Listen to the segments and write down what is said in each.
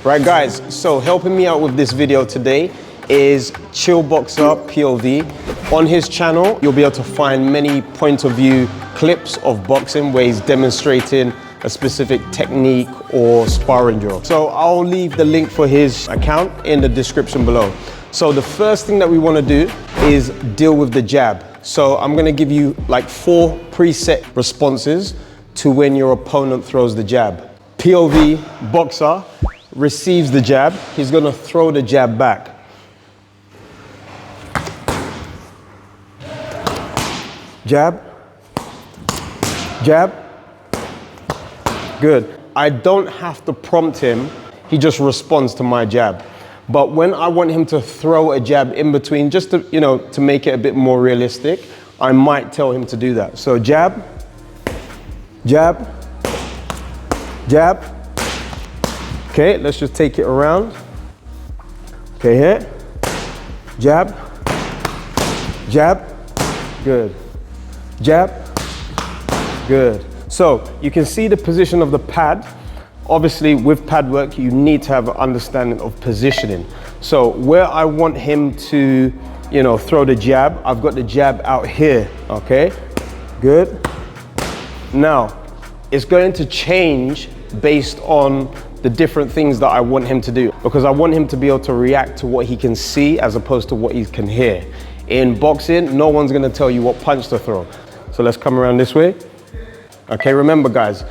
Right guys, so helping me out with this video today is Chill Boxer POV. On his channel, you'll be able to find many point of view clips of boxing where he's demonstrating a specific technique or sparring drill. So I'll leave the link for his account in the description below. So the first thing that we want to do is deal with the jab. So I'm going to give you like 4 preset responses to when your opponent throws the jab. POV boxer receives the jab, he's going to throw the jab back. Jab, jab, good. I don't have to prompt him, he just responds to my jab. But when I want him to throw a jab in between, just to, to make it a bit more realistic, I might tell him to do that. So jab, jab, jab. Okay, let's just take it around. Okay, here. Jab, jab, good. Jab, good. So you can see the position of the pad. Obviously with pad work, you need to have an understanding of positioning. So where I want him to, throw the jab, I've got the jab out here, okay? Good. Now, it's going to change based on the different things that I want him to do, because I want him to be able to react to what he can see as opposed to what he can hear. In boxing, no one's gonna tell you what punch to throw. So let's come around this way. Okay, remember guys,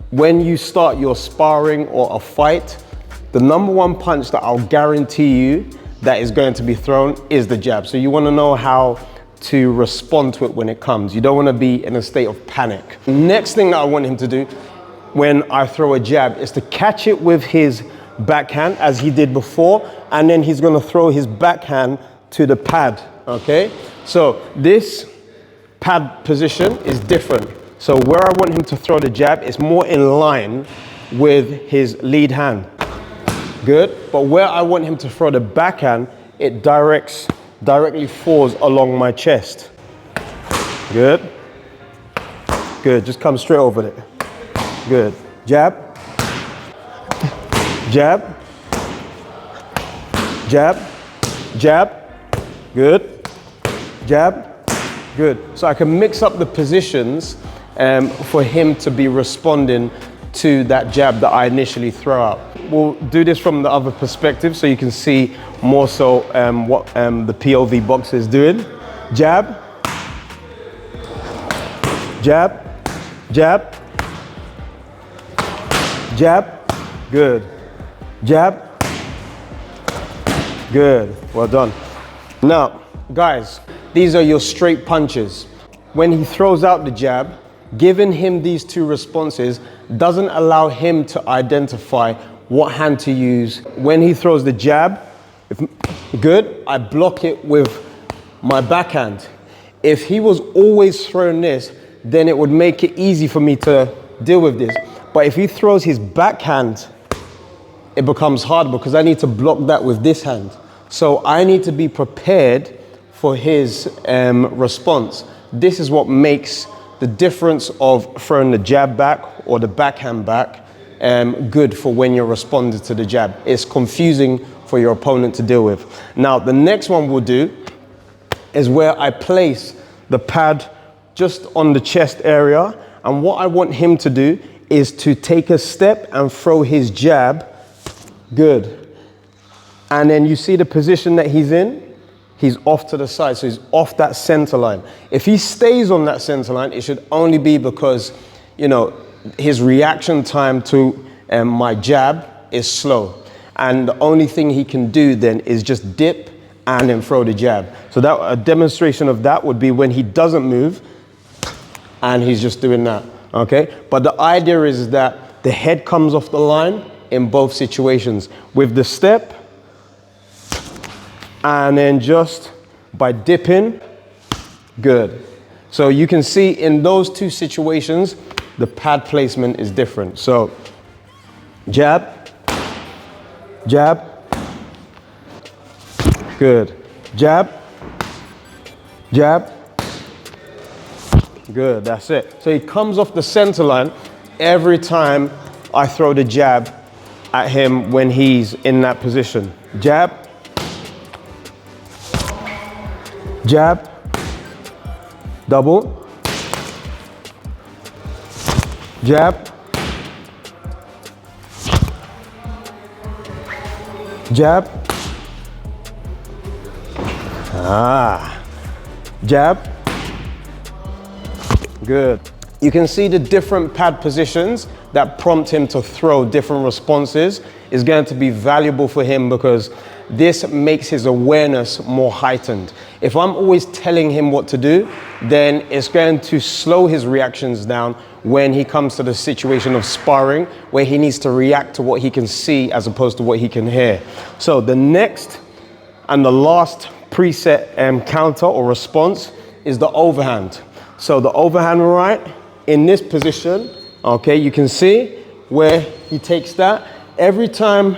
when you start your sparring or a fight, the number one punch that I'll guarantee you that is going to be thrown is the jab. So you wanna know how to respond to it when it comes. You don't wanna be in a state of panic. Next thing that I want him to do when I throw a jab is to catch it with his backhand as he did before, and then he's gonna throw his backhand to the pad, okay? So this pad position is different. So where I want him to throw the jab is more in line with his lead hand. Good, but where I want him to throw the backhand, it directly falls along my chest. Good, good, just come straight over it. Good. Jab, jab, jab, jab, good, jab, good. So I can mix up the positions for him to be responding to that jab that I initially throw out. We'll do this from the other perspective so you can see more so what the POV boxer is doing. Jab, jab, jab, jab, good. Jab, good. Well done. Now, guys, these are your straight punches. When he throws out the jab, giving him these 2 responses doesn't allow him to identify what hand to use. When he throws the jab, good, I block it with my backhand. If he was always throwing this, then it would make it easy for me to deal with this. But if he throws his backhand, it becomes hard because I need to block that with this hand. So I need to be prepared for his response. This is what makes the difference of throwing the jab back or the backhand back good for when you're responding to the jab. It's confusing for your opponent to deal with. Now, the next one we'll do is where I place the pad just on the chest area. And what I want him to do is to take a step and throw his jab, good. And then you see the position that he's in, he's off to the side, so he's off that center line. If he stays on that center line, it should only be because, his reaction time to my jab is slow. And the only thing he can do then is just dip and then throw the jab. So that a demonstration of that would be when he doesn't move and he's just doing that. Okay, but the idea is that the head comes off the line in both situations with the step, and then just by dipping, good. So you can see in those 2 situations, the pad placement is different. So jab, jab, good. Jab, jab, good, that's it. So he comes off the center line every time I throw the jab at him when he's in that position. Jab, jab, double, jab, jab, jab, good. You can see the different pad positions that prompt him to throw different responses is going to be valuable for him because this makes his awareness more heightened. If I'm always telling him what to do, then it's going to slow his reactions down when he comes to the situation of sparring, where he needs to react to what he can see as opposed to what he can hear. So the next and the last preset counter or response is the overhand. So the overhand right in this position, okay, you can see where he takes that. Every time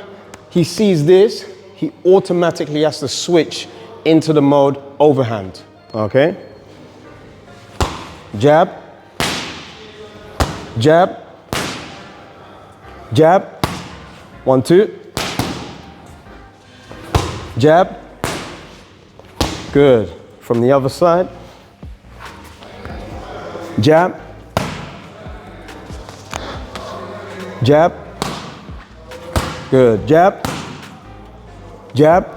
he sees this, he automatically has to switch into the mode overhand, okay? Jab, jab, jab, 1, 2, jab, good. From the other side, jab, jab, good, jab, jab,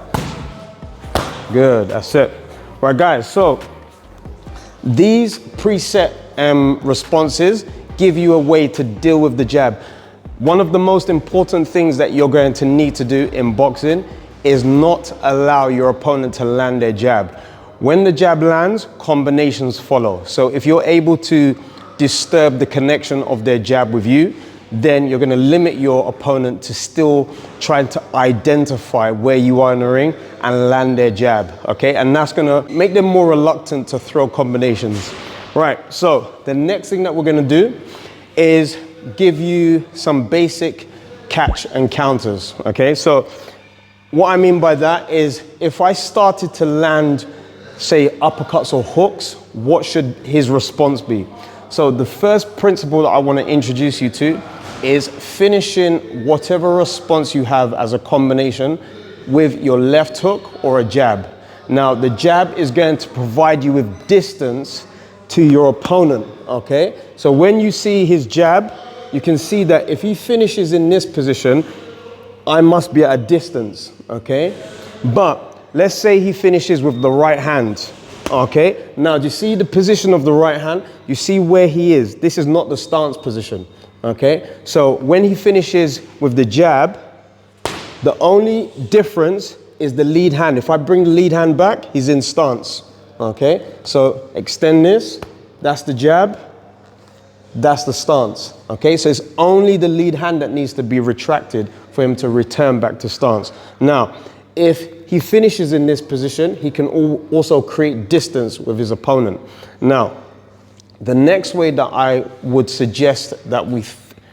good, that's it. Right guys, so these preset responses give you a way to deal with the jab. One of the most important things that you're going to need to do in boxing is not allow your opponent to land their jab. When the jab lands, combinations follow. So if you're able to disturb the connection of their jab with you, then you're going to limit your opponent to still trying to identify where you are in the ring and land their jab, okay? And that's going to make them more reluctant to throw combinations. Right, so the next thing that we're going to do is give you some basic catch and counters, okay? So what I mean by that is if I started to land, say, uppercuts or hooks, what should his response be? So the first principle that I want to introduce you to is finishing whatever response you have as a combination with your left hook or a jab. Now, the jab is going to provide you with distance to your opponent, okay? So when you see his jab, you can see that if he finishes in this position, I must be at a distance, okay? But let's say he finishes with the right hand, okay? Now, do you see the position of the right hand? You see where he is. This is not the stance position, okay? So when he finishes with the jab, the only difference is the lead hand. If I bring the lead hand back, he's in stance, okay? So extend this, that's the jab, that's the stance, okay? So it's only the lead hand that needs to be retracted for him to return back to stance. Now, if he finishes in this position, he can also create distance with his opponent. Now, the next way that I would suggest that we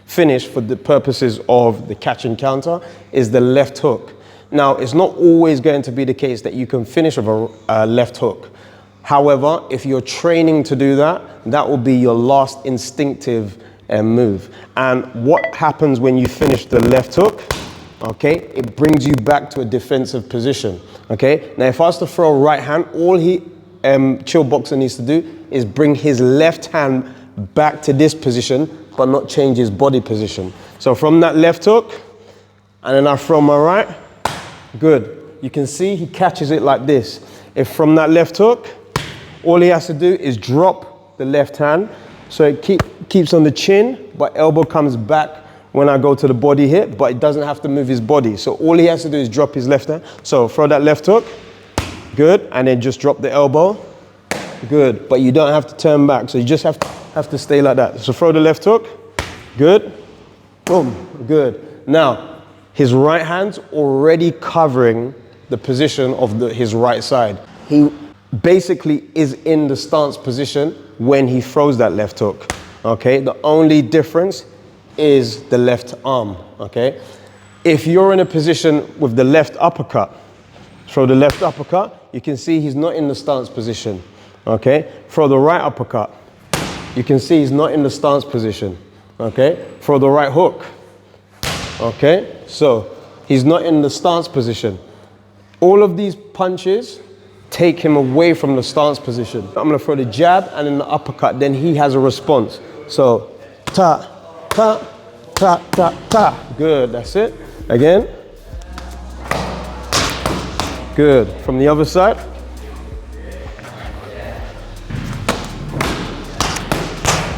finish for the purposes of the catch and counter is the left hook. Now, it's not always going to be the case that you can finish with a left hook. However, if you're training to do that, that will be your last instinctive move. And what happens when you finish the left hook? Okay, it brings you back to a defensive position. Okay, now if I was to throw a right hand, all he chill boxer needs to do is bring his left hand back to this position, but not change his body position. So from that left hook, and then I throw my right, good. You can see he catches it like this. If from that left hook, all he has to do is drop the left hand, so it keeps on the chin, but elbow comes back when I go to the body hit, but it doesn't have to move his body. So all he has to do is drop his left hand. So throw that left hook, good, and then just drop the elbow, good. But you don't have to turn back, so you just have to stay like that. So throw the left hook, good, boom, good. Now, his right hand's already covering the position of his right side. He basically is in the stance position when he throws that left hook, okay? The only difference is the left arm, okay? If you're in a position with the left uppercut, throw the left uppercut, you can see he's not in the stance position, okay? Throw the right uppercut, you can see he's not in the stance position, okay? Throw the right hook, okay? So he's not in the stance position. All of these punches take him away from the stance position. I'm gonna throw the jab and then the uppercut, then he has a response. So, ta, ta, ta, ta, ta. Good, that's it. Again. Good, from the other side.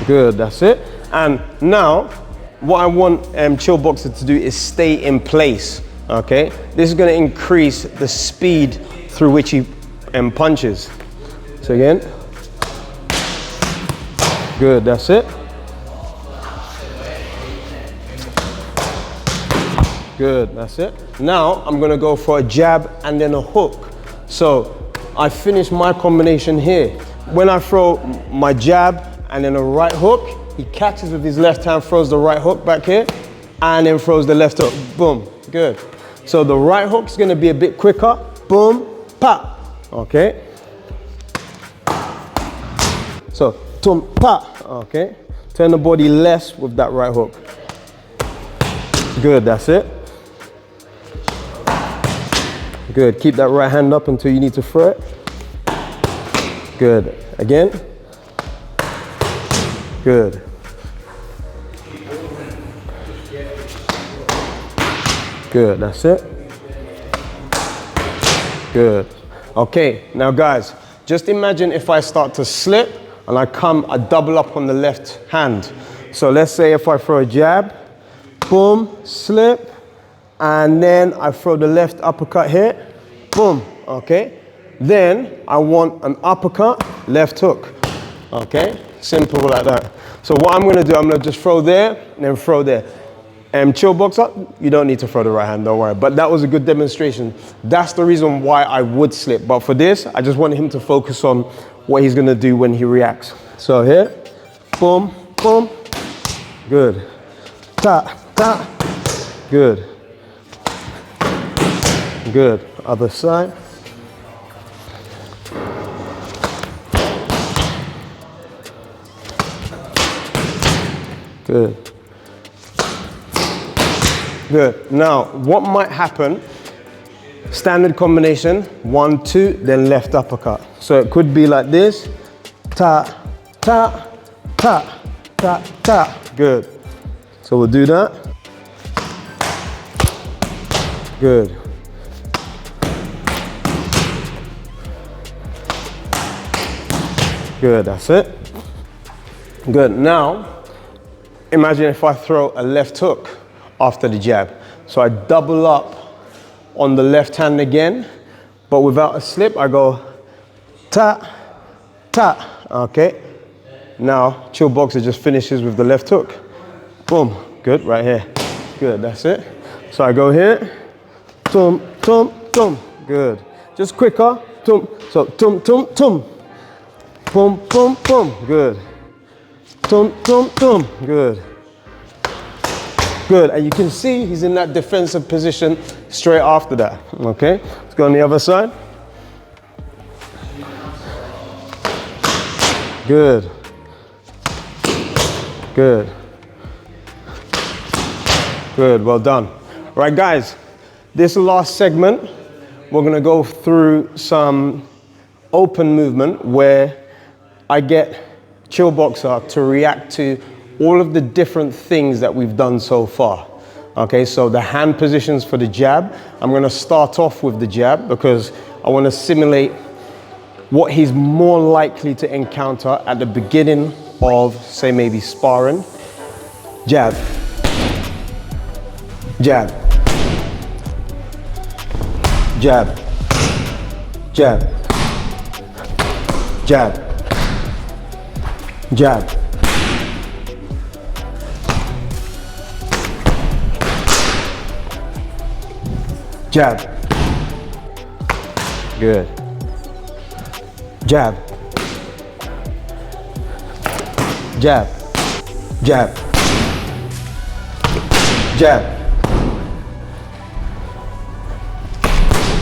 Good, that's it. And now, what I want Chill Boxer to do is stay in place, okay? This is gonna increase the speed through which he punches. So again. Good, that's it. Good, that's it. Now, I'm gonna go for a jab and then a hook. So, I finish my combination here. When I throw my jab and then a right hook, he catches with his left hand, throws the right hook back here, and then throws the left hook. Boom, good. So the right hook's gonna be a bit quicker. Boom, pa. Okay. So, tum, pa. Okay. Turn the body less with that right hook. Good, that's it. Good, keep that right hand up until you need to throw it. Good, again. Good. Good, that's it. Good. Okay, now guys, just imagine if I start to slip and I double up on the left hand. So let's say if I throw a jab, boom, slip, and then I throw the left uppercut here, boom, okay? Then I want an uppercut, left hook, okay? Simple like that. So what I'm gonna do, I'm gonna just throw there and then throw there. Chill Boxer, you don't need to throw the right hand, don't worry. But that was a good demonstration. That's the reason why I would slip. But for this, I just wanted him to focus on what he's gonna do when he reacts. So here, boom, boom, good. Ta, ta, good. Good, other side. Good. Good. Now, what might happen, standard combination, 1, 2, then left uppercut. So it could be like this, ta, ta, ta, ta, ta. Good. So we'll do that. Good. Good, that's it. Good, now, imagine if I throw a left hook after the jab. So I double up on the left hand again, but without a slip, I go ta, ta, okay? Now, Chill Boxer just finishes with the left hook. Boom, good, right here. Good, that's it. So I go here, tum, tum, tum, good. Just quicker, tum, so tum, tum, tum. Boom, boom, boom, good. Tum, tum, tum, good. Good, and you can see he's in that defensive position straight after that, okay? Let's go on the other side. Good. Good. Good, well done. Right, guys, this last segment, we're gonna go through some open movement where I get Chill Boxer to react to all of the different things that we've done so far. Okay, so the hand positions for the jab, I'm gonna start off with the jab because I wanna simulate what he's more likely to encounter at the beginning of, say, maybe sparring. Jab, jab, jab, jab, jab, jab. Jab. Good. Jab. Jab. Jab. Jab.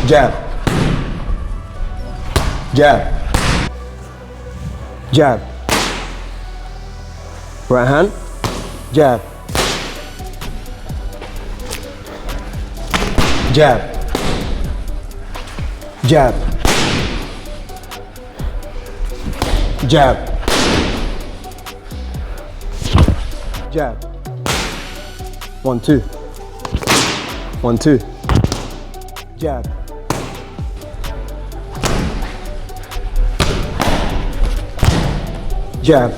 Jab. Jab. Jab. Right hand. Jab. jab, jab, jab, jab. 1, 2. 1, 2. Jab. Jab.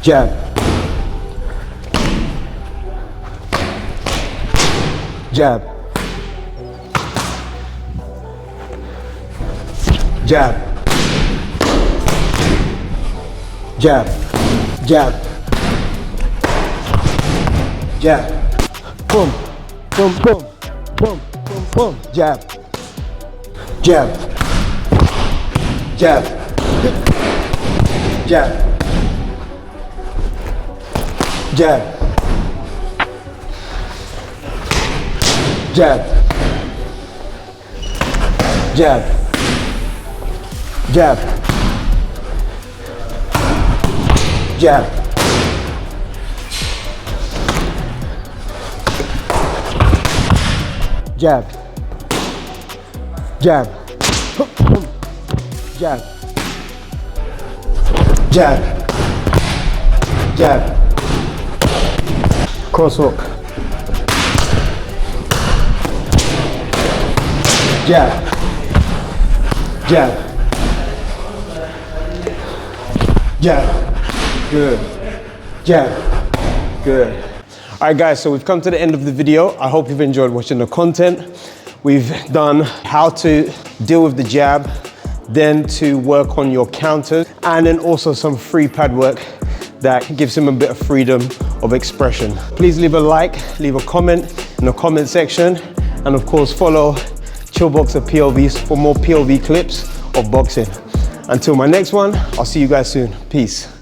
Jab. Jab. Jab. Jab. Jab. Jab. Boom. Boom, boom. Boom, boom, boom. Jab. Jab. Jab. Jab. Jab. Jab. Jab. Jab. Jab. Jab. Jab. Jab. Jab. Jab. Cross hook. Jab. Jab. Jab. Good. Jab. Good. All right, guys, so we've come to the end of the video. I hope you've enjoyed watching the content. We've done how to deal with the jab, then to work on your counters, and then also some free pad work that gives him a bit of freedom of expression. Please leave a like, leave a comment in the comment section, and of course follow Chillboxer POVs for more POV clips of boxing. Until my next one, I'll see you guys soon. Peace.